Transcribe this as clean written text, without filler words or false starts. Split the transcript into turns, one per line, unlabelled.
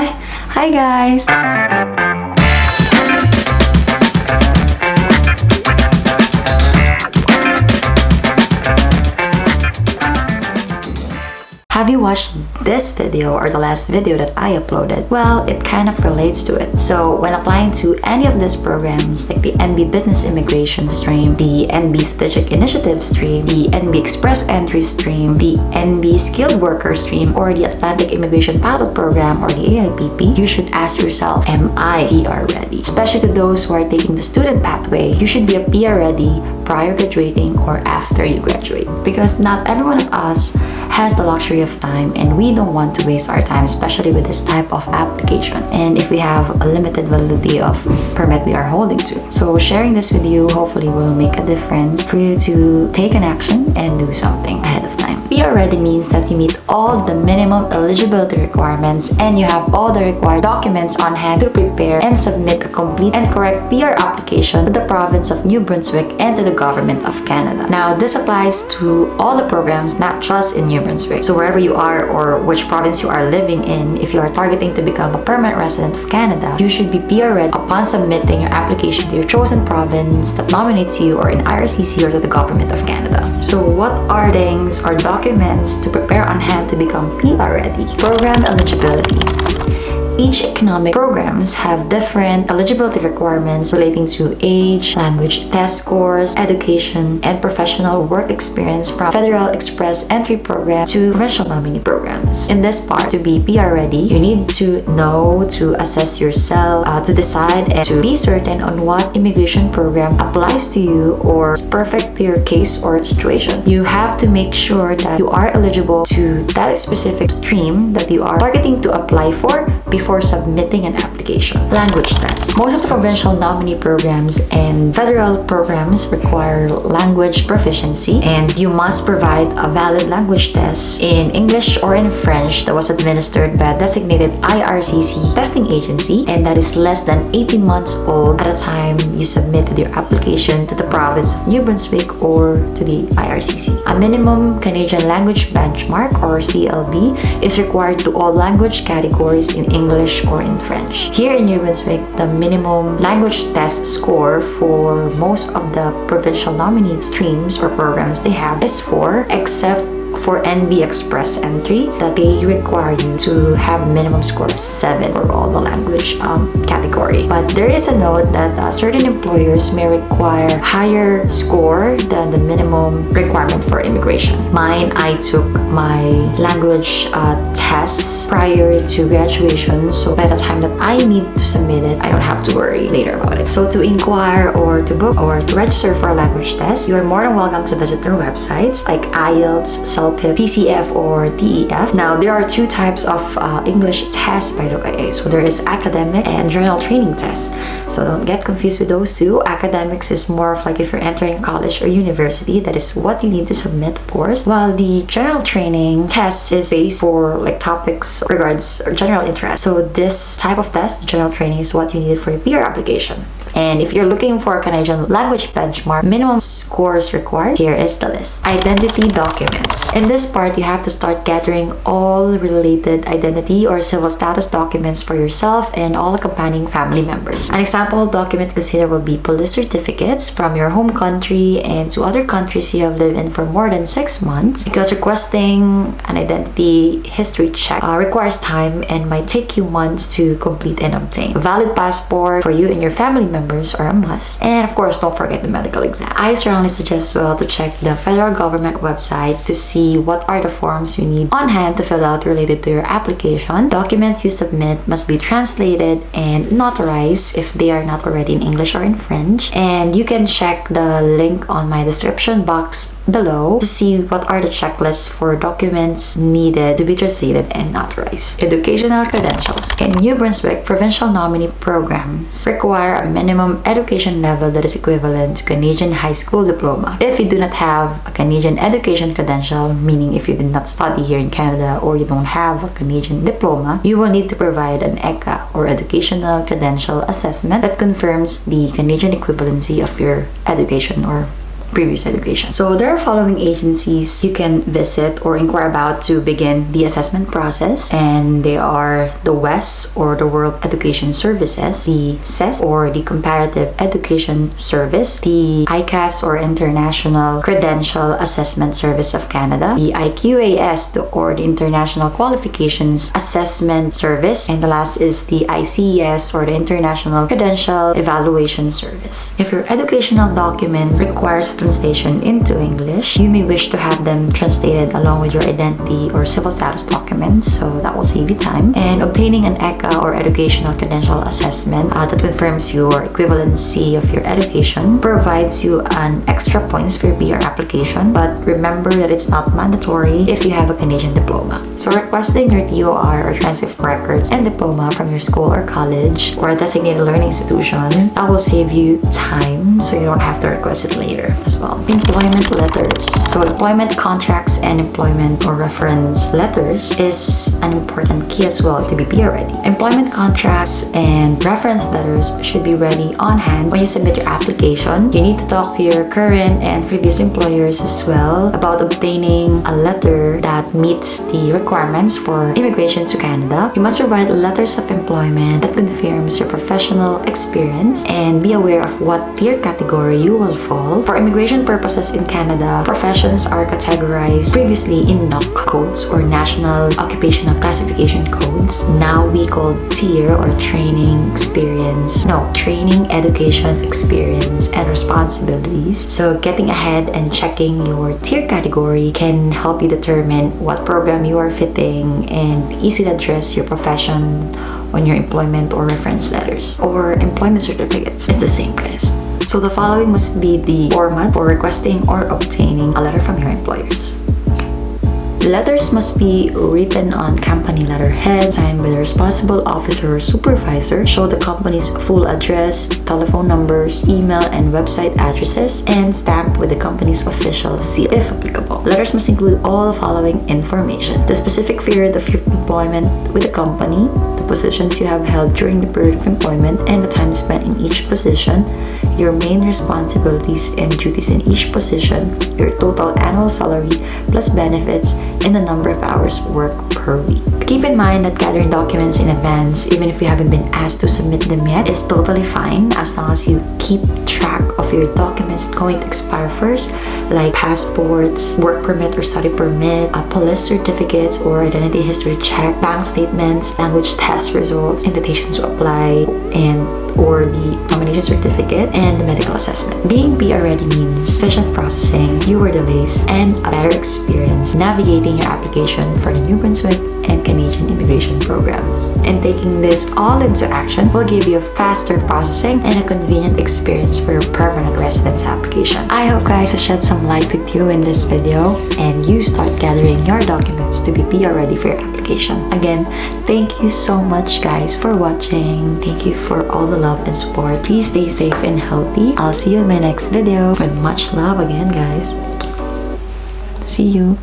Hi guys! Have you watched this video or the last video that I uploaded? Well, it kind of relates to it. So when applying to any of these programs like the NB Business Immigration stream, the NB Strategic Initiative stream, the NB Express Entry stream, the NB Skilled Worker stream, or the Atlantic Immigration Pilot Program or the AIPP, you should ask yourself, am I PR ready? Especially to those who are taking the student pathway, you should be a PR ready prior graduating or after you graduate. Because not every one of us has the luxury of time, and we don't want to waste our time, especially with this type of application, and if we have a limited validity of permit we are holding to. So sharing this with you hopefully will make a difference for you to take an action and do something ahead of time. PR ready means that you meet all the minimum eligibility requirements and you have all the required documents on hand to prepare and submit a complete and correct PR application to the province of New Brunswick and to the government of Canada. Now, this applies to all the programs, not just in New Brunswick. So wherever you are or which province you are living in, if you are targeting to become a permanent resident of Canada, you should be PR ready upon submitting your application to your chosen province that nominates you, or in IRCC, or to the government of Canada. So what are things or documents to prepare on hand to become PR ready? Program eligibility. Each economic programs have different eligibility requirements relating to age, language test scores, education, and professional work experience, from Federal Express Entry Program to provincial nominee programs. In this part, to be PR ready, you need to know, to assess yourself, to decide and to be certain on what immigration program applies to you or is perfect to your case or situation. You have to make sure that you are eligible to that specific stream that you are targeting to apply for before submitting an application. Language test. Most of the provincial nominee programs and federal programs require language proficiency, and you must provide a valid language test in English or in French that was administered by a designated IRCC testing agency, and that is less than 18 months old at the time you submitted your application to the province of New Brunswick or to the IRCC. A minimum Canadian language benchmark, or CLB, is required to all language categories in English or in French. Here in New Brunswick, the minimum language test score for most of the provincial nominee streams or programs they have is 4, except for NB Express Entry, that they require you to have minimum score of 7 for all the language category. But there is a note that certain employers may require higher score than the minimum requirement for immigration. Mine, I took my language tests prior to graduation, so by the time that I need to submit it, I don't have to worry later about it. So to inquire or to book or to register for a language test, you are more than welcome to visit their websites like IELTS, CELPIP, TCF, or TEF. Now, there are two types of English tests, by the way. So there is academic and general training tests. So don't get confused with those two. Academics is more of like if you're entering college or university, that is what you need to submit, of course. While the general training test is based for like topics regards or general interest. So this type of test, general training, is what you need for your PR application. And if you're looking for a Canadian language benchmark, minimum scores required, here is the list. Identity documents. In this part, you have to start gathering all related identity or civil status documents for yourself and all accompanying family members. An example document considered will be police certificates from your home country and to other countries you have lived in for more than 6 months, because requesting an identity history check requires time and might take you months to complete and obtain. A valid passport for you and your family members are a must. And of course, don't forget the medical exam. I strongly suggest as well to check the federal government website to see what are the forms you need on hand to fill out related to your application. Documents you submit must be translated and notarized if they are not already in English or in French. And you can check the link on my description box below to see what are the checklists for documents needed to be translated and notarized. Educational credentials. In New Brunswick, provincial nominee programs require a minimum education level that is equivalent to Canadian high school diploma. If you do not have a Canadian education credential, meaning if you did not study here in Canada or you don't have a Canadian diploma, you will need to provide an ECA, or Educational Credential Assessment, that confirms the Canadian equivalency of your education or previous education. So there are following agencies you can visit or inquire about to begin the assessment process, and they are the WES or the World Education Services, the CES or the Comparative Education Service, the ICAS or International Credential Assessment Service of Canada, the IQAS or the International Qualifications Assessment Service, and the last is the ICES or the International Credential Evaluation Service. If your educational document requires translation into English, you may wish to have them translated along with your identity or civil status documents, so that will save you time. And obtaining an ECA or Educational Credential Assessment that confirms your equivalency of your education provides you an extra points for your PR application, but remember that it's not mandatory if you have a Canadian diploma. So requesting your TOR or transcript records and diploma from your school or college or designated learning institution, that will save you time so you don't have to request it later as well. Employment letters. So employment contracts and employment or reference letters is an important key as well to be PR ready. Employment contracts and reference letters should be ready on hand when you submit your application. You need to talk to your current and previous employers as well about obtaining a letter that meets the requirements for immigration to Canada. You must provide letters of employment that confirms your professional experience and be aware of what tier category you will fall. For immigration purposes in Canada, professions are categorized previously in NOC codes or National Occupational Classification codes. Now we call tier or training, education, experience, and responsibilities. So getting ahead and checking your tier category can help you determine what program you are fitting and easily address your profession on your employment or reference letters or employment certificates. It's the same, guys. So the following must be the format for requesting or obtaining a letter from your employers. Letters must be written on company letterhead, signed by the responsible officer or supervisor, show the company's full address, telephone numbers, email and website addresses, and stamped with the company's official seal, if applicable. Letters must include all the following information: the specific period of your employment with the company, the positions you have held during the period of employment, and the time spent in each position, your main responsibilities and duties in each position, your total annual salary plus benefits, and the number of hours worked per week. Keep in mind that gathering documents in advance, even if you haven't been asked to submit them yet, is totally fine as long as you keep track of your documents going to expire first, like passports, work permit or study permit, police certificates or identity history check, bank statements, language test results, invitations to apply, or the nomination certificate, and the medical assessment. Being PR ready means efficient processing, fewer delays, and a better experience navigating your application for the New Brunswick and Canadian immigration programs. And taking this all into action will give you a faster processing and a convenient experience for your permanent residence application. I hope, guys, I shed some light with you in this video and you start gathering your documents to be PR ready for your application. Again, thank you so much, guys, for watching. Thank you for all the love and support. Please stay safe and healthy. I'll see you in my next video with much love again, guys. See you.